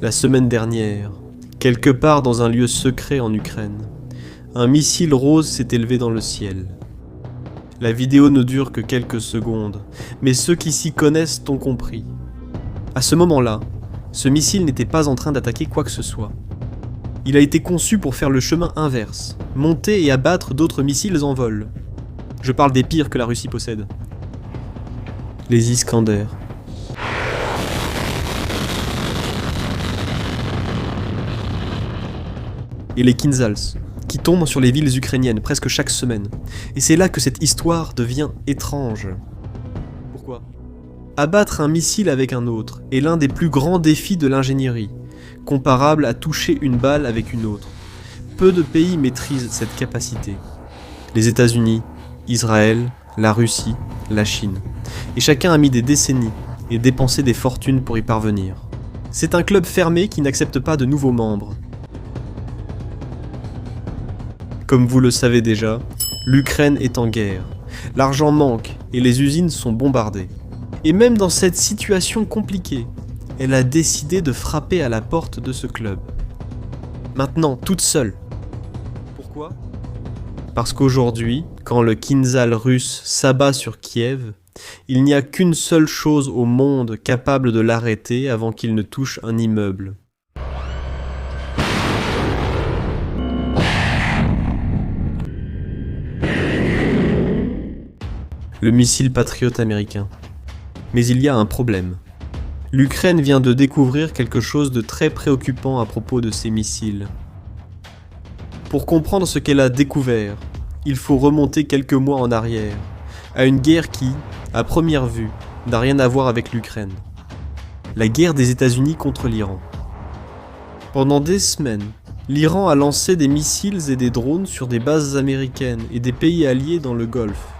La semaine dernière, quelque part dans un lieu secret en Ukraine, un missile rose s'est élevé dans le ciel. La vidéo ne dure que quelques secondes, mais ceux qui s'y connaissent t'ont compris. À ce moment-là, ce missile n'était pas en train d'attaquer quoi que ce soit. Il a été conçu pour faire le chemin inverse, monter et abattre d'autres missiles en vol. Je parle des pires que la Russie possède. Les Iskander. Et les Kinzhals, qui tombent sur les villes ukrainiennes presque chaque semaine. Et c'est là que cette histoire devient étrange. Pourquoi ? Abattre un missile avec un autre est l'un des plus grands défis de l'ingénierie, comparable à toucher une balle avec une autre. Peu de pays maîtrisent cette capacité. Les États-Unis, Israël, la Russie, la Chine. Et chacun a mis des décennies et dépensé des fortunes pour y parvenir. C'est un club fermé qui n'accepte pas de nouveaux membres. Comme vous le savez déjà, l'Ukraine est en guerre. L'argent manque et les usines sont bombardées. Et même dans cette situation compliquée, elle a décidé de frapper à la porte de ce club. Maintenant, toute seule. Pourquoi ? Parce qu'aujourd'hui, quand le Kinzhal russe s'abat sur Kiev, il n'y a qu'une seule chose au monde capable de l'arrêter avant qu'il ne touche un immeuble. Le missile Patriot américain. Mais il y a un problème. L'Ukraine vient de découvrir quelque chose de très préoccupant à propos de ces missiles. Pour comprendre ce qu'elle a découvert, il faut remonter quelques mois en arrière, à une guerre qui, à première vue, n'a rien à voir avec l'Ukraine. La guerre des États-Unis contre l'Iran. Pendant des semaines, l'Iran a lancé des missiles et des drones sur des bases américaines et des pays alliés dans le Golfe.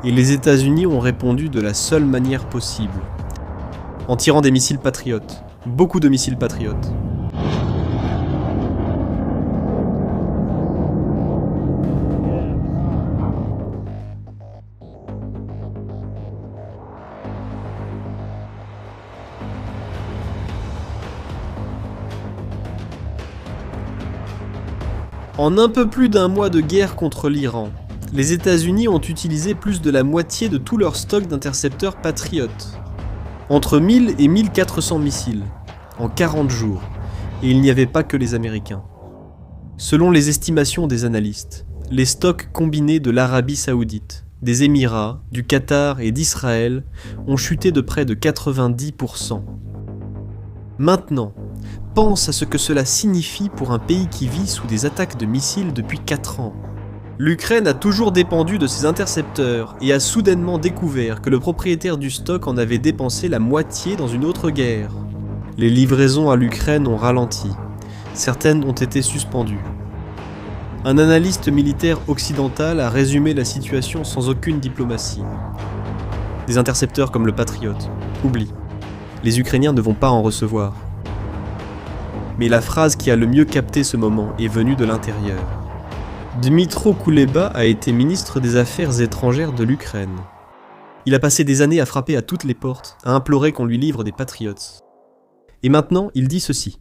Et les États-Unis ont répondu de la seule manière possible, en tirant des missiles patriotes, beaucoup de missiles patriotes. En un peu plus d'un mois de guerre contre l'Iran, les États-Unis ont utilisé plus de la moitié de tout leur stock d'intercepteurs Patriot. Entre 1000 et 1400 missiles, en 40 jours, et il n'y avait pas que les Américains. Selon les estimations des analystes, les stocks combinés de l'Arabie Saoudite, des Émirats, du Qatar et d'Israël ont chuté de près de 90%. Maintenant, pense à ce que cela signifie pour un pays qui vit sous des attaques de missiles depuis 4 ans. L'Ukraine a toujours dépendu de ses intercepteurs et a soudainement découvert que le propriétaire du stock en avait dépensé la moitié dans une autre guerre. Les livraisons à l'Ukraine ont ralenti. Certaines ont été suspendues. Un analyste militaire occidental a résumé la situation sans aucune diplomatie. Des intercepteurs comme le Patriot, oublie. Les Ukrainiens ne vont pas en recevoir. Mais la phrase qui a le mieux capté ce moment est venue de l'intérieur. Dmytro Kuleba a été ministre des Affaires étrangères de l'Ukraine. Il a passé des années à frapper à toutes les portes, à implorer qu'on lui livre des Patriots. Et maintenant, il dit ceci.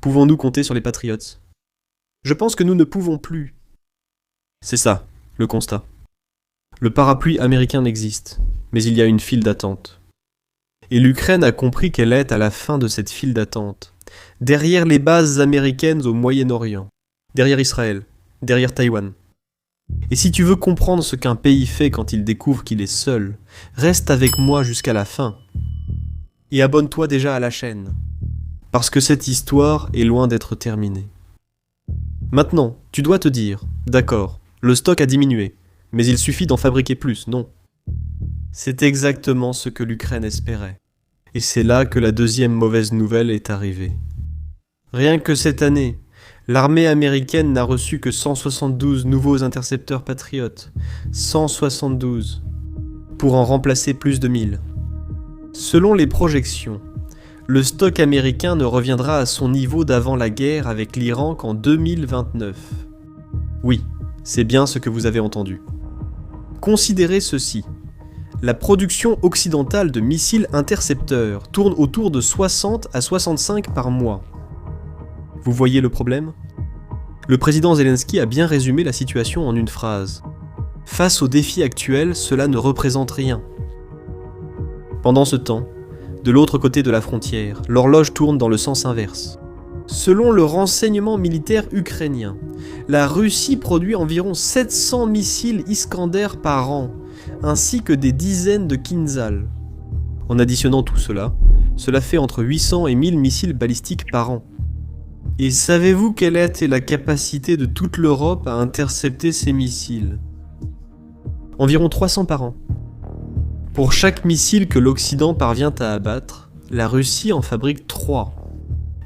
Pouvons-nous compter sur les Patriots ? Je pense que nous ne pouvons plus. C'est ça, le constat. Le parapluie américain existe, mais il y a une file d'attente. Et l'Ukraine a compris qu'elle est à la fin de cette file d'attente, derrière les bases américaines au Moyen-Orient, derrière Israël, derrière Taïwan. Et si tu veux comprendre ce qu'un pays fait quand il découvre qu'il est seul, reste avec moi jusqu'à la fin. Et abonne-toi déjà à la chaîne, parce que cette histoire est loin d'être terminée. Maintenant, tu dois te dire, d'accord, le stock a diminué, mais il suffit d'en fabriquer plus, non ? C'est exactement ce que l'Ukraine espérait. Et c'est là que la deuxième mauvaise nouvelle est arrivée. Rien que cette année, l'armée américaine n'a reçu que 172 nouveaux intercepteurs patriotes. 172. Pour en remplacer plus de 1000. Selon les projections, le stock américain ne reviendra à son niveau d'avant la guerre avec l'Iran qu'en 2029. Oui, c'est bien ce que vous avez entendu. Considérez ceci. La production occidentale de missiles intercepteurs tourne autour de 60 à 65 par mois. Vous voyez le problème ? Le président Zelensky a bien résumé la situation en une phrase. Face aux défis actuels, cela ne représente rien. Pendant ce temps, de l'autre côté de la frontière, l'horloge tourne dans le sens inverse. Selon le renseignement militaire ukrainien, la Russie produit environ 700 missiles Iskander par an, ainsi que des dizaines de Kinzhal. En additionnant tout cela, cela fait entre 800 et 1000 missiles balistiques par an. Et savez-vous quelle était la capacité de toute l'Europe à intercepter ces missiles ? Environ 300 par an. Pour chaque missile que l'Occident parvient à abattre, la Russie en fabrique 3.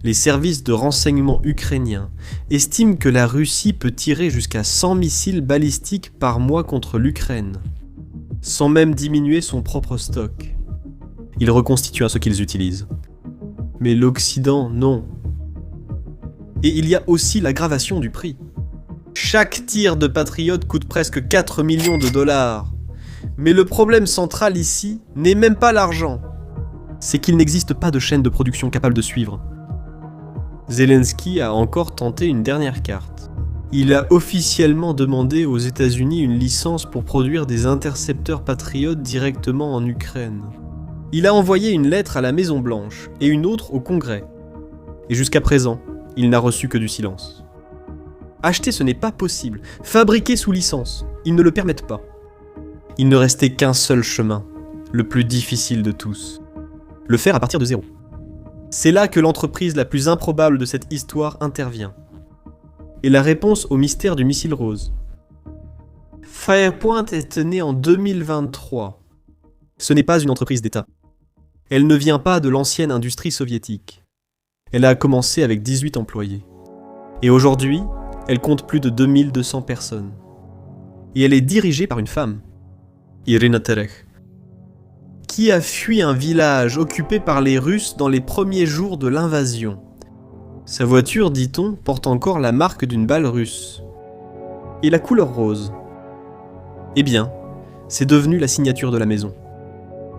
Les services de renseignement ukrainiens estiment que la Russie peut tirer jusqu'à 100 missiles balistiques par mois contre l'Ukraine, sans même diminuer son propre stock. Ils reconstituent ce qu'ils utilisent. Mais l'Occident, non. Et il y a aussi l'aggravation du prix. Chaque tir de Patriot coûte presque 4 millions de dollars. Mais le problème central ici n'est même pas l'argent. C'est qu'il n'existe pas de chaîne de production capable de suivre. Zelensky a encore tenté une dernière carte. Il a officiellement demandé aux États-Unis une licence pour produire des intercepteurs Patriot directement en Ukraine. Il a envoyé une lettre à la Maison-Blanche et une autre au Congrès. Et jusqu'à présent, il n'a reçu que du silence. Acheter, ce n'est pas possible. Fabriquer sous licence, ils ne le permettent pas. Il ne restait qu'un seul chemin, le plus difficile de tous. Le faire à partir de zéro. C'est là que l'entreprise la plus improbable de cette histoire intervient. Et la réponse au mystère du missile rose. Firepoint est née en 2023. Ce n'est pas une entreprise d'État. Elle ne vient pas de l'ancienne industrie soviétique. Elle a commencé avec 18 employés. Et aujourd'hui, elle compte plus de 2200 personnes. Et elle est dirigée par une femme, Irina Terech, qui a fui un village occupé par les Russes dans les premiers jours de l'invasion. Sa voiture, dit-on, porte encore la marque d'une balle russe. Et la couleur rose. Eh bien, c'est devenu la signature de la maison.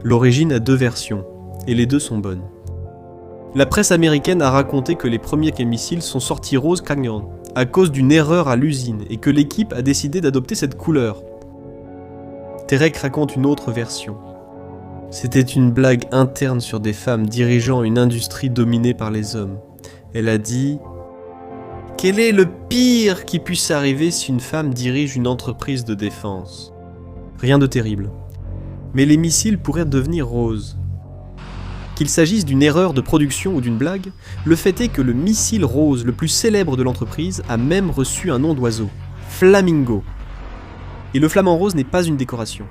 L'origine a 2 versions, et les 2 sont bonnes. La presse américaine a raconté que les premiers missiles sont sortis rose Kagnon, à cause d'une erreur à l'usine, et que l'équipe a décidé d'adopter cette couleur. Terek raconte une autre version. C'était une blague interne sur des femmes dirigeant une industrie dominée par les hommes. Elle a dit « Quel est le pire qui puisse arriver si une femme dirige une entreprise de défense ?» Rien de terrible. Mais les missiles pourraient devenir roses. Qu'il s'agisse d'une erreur de production ou d'une blague, le fait est que le missile rose le plus célèbre de l'entreprise a même reçu un nom d'oiseau, Flamingo. Et le flamant rose n'est pas une décoration.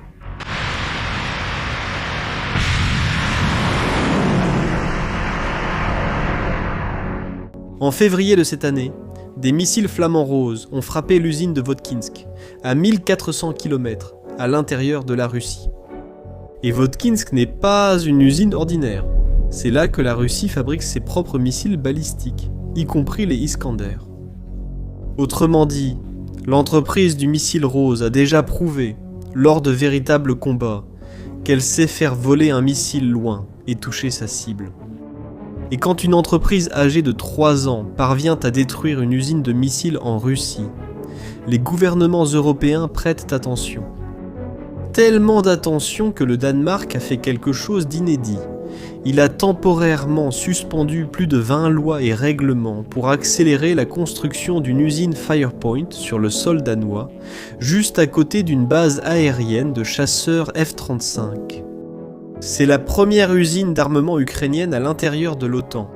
En février de cette année, des missiles flamants roses ont frappé l'usine de Votkinsk, à 1400 km, à l'intérieur de la Russie. Et Votkinsk n'est pas une usine ordinaire. C'est là que la Russie fabrique ses propres missiles balistiques, y compris les Iskander. Autrement dit, l'entreprise du missile rose a déjà prouvé, lors de véritables combats, qu'elle sait faire voler un missile loin et toucher sa cible. Et quand une entreprise âgée de 3 ans parvient à détruire une usine de missiles en Russie, les gouvernements européens prêtent attention. Tellement d'attention que le Danemark a fait quelque chose d'inédit. Il a temporairement suspendu plus de 20 lois et règlements pour accélérer la construction d'une usine Firepoint sur le sol danois, juste à côté d'une base aérienne de chasseurs F-35. C'est la première usine d'armement ukrainienne à l'intérieur de l'OTAN,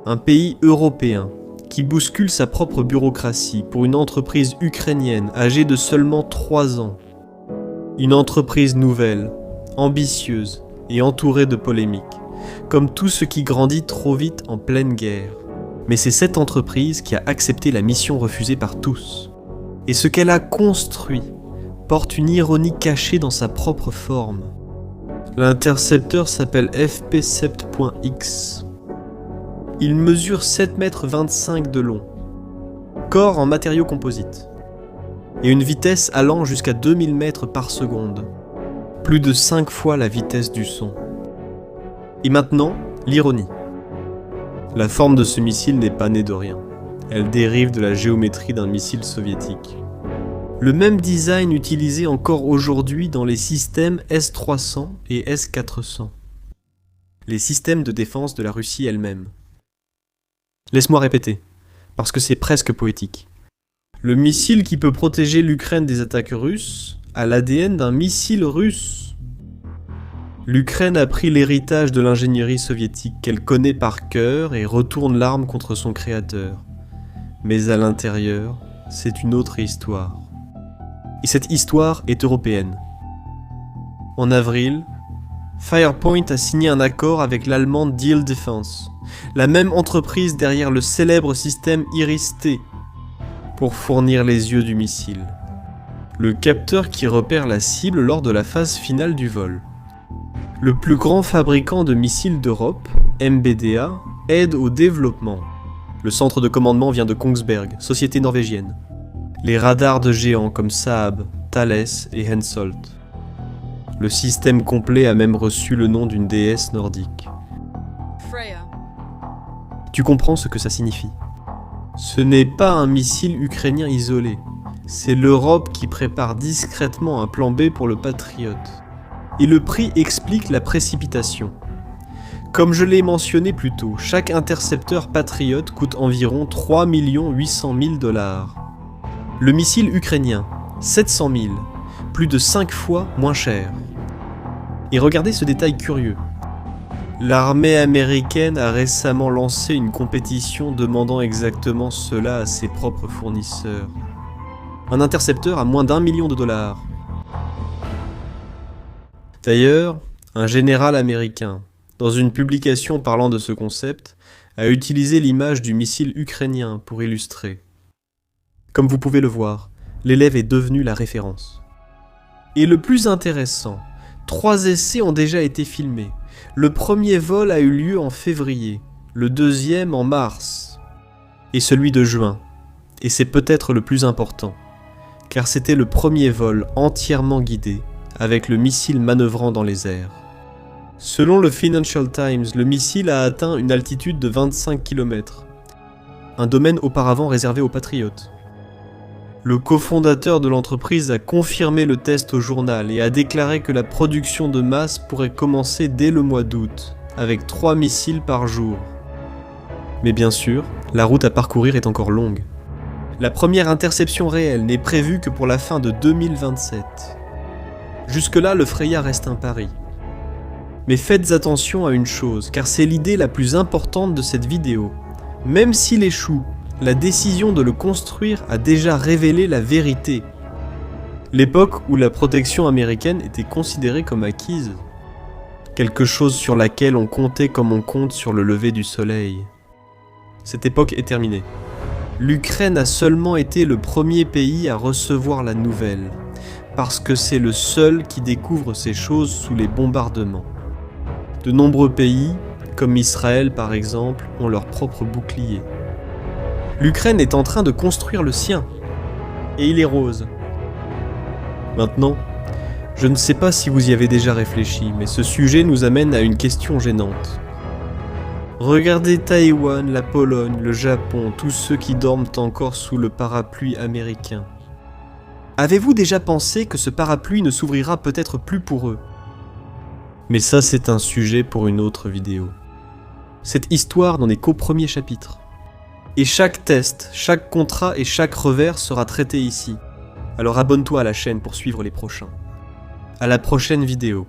un pays européen qui bouscule sa propre bureaucratie pour une entreprise ukrainienne âgée de seulement 3 ans. Une entreprise nouvelle, ambitieuse et entourée de polémiques, comme tout ce qui grandit trop vite en pleine guerre. Mais c'est cette entreprise qui a accepté la mission refusée par tous. Et ce qu'elle a construit porte une ironie cachée dans sa propre forme. L'intercepteur s'appelle FP7.X. Il mesure 7,25 m de long, corps en matériaux composites, et une vitesse allant jusqu'à 2000 mètres par seconde. plus de 5 fois la vitesse du son. Et maintenant, l'ironie. La forme de ce missile n'est pas née de rien. Elle dérive de la géométrie d'un missile soviétique. Le même design utilisé encore aujourd'hui dans les systèmes S-300 et S-400. Les systèmes de défense de la Russie elle-même. Laisse-moi répéter, parce que c'est presque poétique. Le missile qui peut protéger l'Ukraine des attaques russes a l'ADN d'un missile russe. L'Ukraine a pris l'héritage de l'ingénierie soviétique qu'elle connaît par cœur et retourne l'arme contre son créateur. Mais à l'intérieur, c'est une autre histoire. Et cette histoire est européenne. En avril, Firepoint a signé un accord avec l'allemande Diehl Defense, la même entreprise derrière le célèbre système Iris-T, pour fournir les yeux du missile. Le capteur qui repère la cible lors de la phase finale du vol. Le plus grand fabricant de missiles d'Europe, MBDA, aide au développement. Le centre de commandement vient de Kongsberg, société norvégienne. Les radars de géants comme Saab, Thales et Hensoldt. Le système complet a même reçu le nom d'une déesse nordique. Freya. Tu comprends ce que ça signifie? Ce n'est pas un missile ukrainien isolé. C'est l'Europe qui prépare discrètement un plan B pour le Patriot. Et le prix explique la précipitation. Comme je l'ai mentionné plus tôt, chaque intercepteur Patriot coûte environ 3 800 000 $. Le missile ukrainien, 700 000, plus de 5 fois moins cher. Et regardez ce détail curieux. L'armée américaine a récemment lancé une compétition demandant exactement cela à ses propres fournisseurs. Un intercepteur à moins d'1 million de $. D'ailleurs, un général américain, dans une publication parlant de ce concept, a utilisé l'image du missile ukrainien pour illustrer. Comme vous pouvez le voir, l'élève est devenu la référence. Et le plus intéressant, 3 essais ont déjà été filmés. Le premier vol a eu lieu en février, le deuxième en mars, et celui de juin. Et c'est peut-être le plus important, car c'était le premier vol entièrement guidé, avec le missile manœuvrant dans les airs. Selon le Financial Times, le missile a atteint une altitude de 25 km, un domaine auparavant réservé aux patriotes. Le cofondateur de l'entreprise a confirmé le test au journal et a déclaré que la production de masse pourrait commencer dès le mois d'août, avec 3 missiles par jour. Mais bien sûr, la route à parcourir est encore longue. La première interception réelle n'est prévue que pour la fin de 2027. Jusque-là, le Freya reste un pari. Mais faites attention à une chose, car c'est l'idée la plus importante de cette vidéo. Même s'il échoue, la décision de le construire a déjà révélé la vérité. L'époque où la protection américaine était considérée comme acquise. Quelque chose sur laquelle on comptait comme on compte sur le lever du soleil. Cette époque est terminée. L'Ukraine a seulement été le premier pays à recevoir la nouvelle, parce que c'est le seul qui découvre ces choses sous les bombardements. De nombreux pays, comme Israël par exemple, ont leur propre bouclier. L'Ukraine est en train de construire le sien, et il est rose. Maintenant, je ne sais pas si vous y avez déjà réfléchi, mais ce sujet nous amène à une question gênante. Regardez Taïwan, la Pologne, le Japon, tous ceux qui dorment encore sous le parapluie américain. Avez-vous déjà pensé que ce parapluie ne s'ouvrira peut-être plus pour eux? Mais ça, c'est un sujet pour une autre vidéo. Cette histoire n'en est qu'au premier chapitre. Et chaque test, chaque contrat et chaque revers sera traité ici. Alors abonne-toi à la chaîne pour suivre les prochains. À la prochaine vidéo.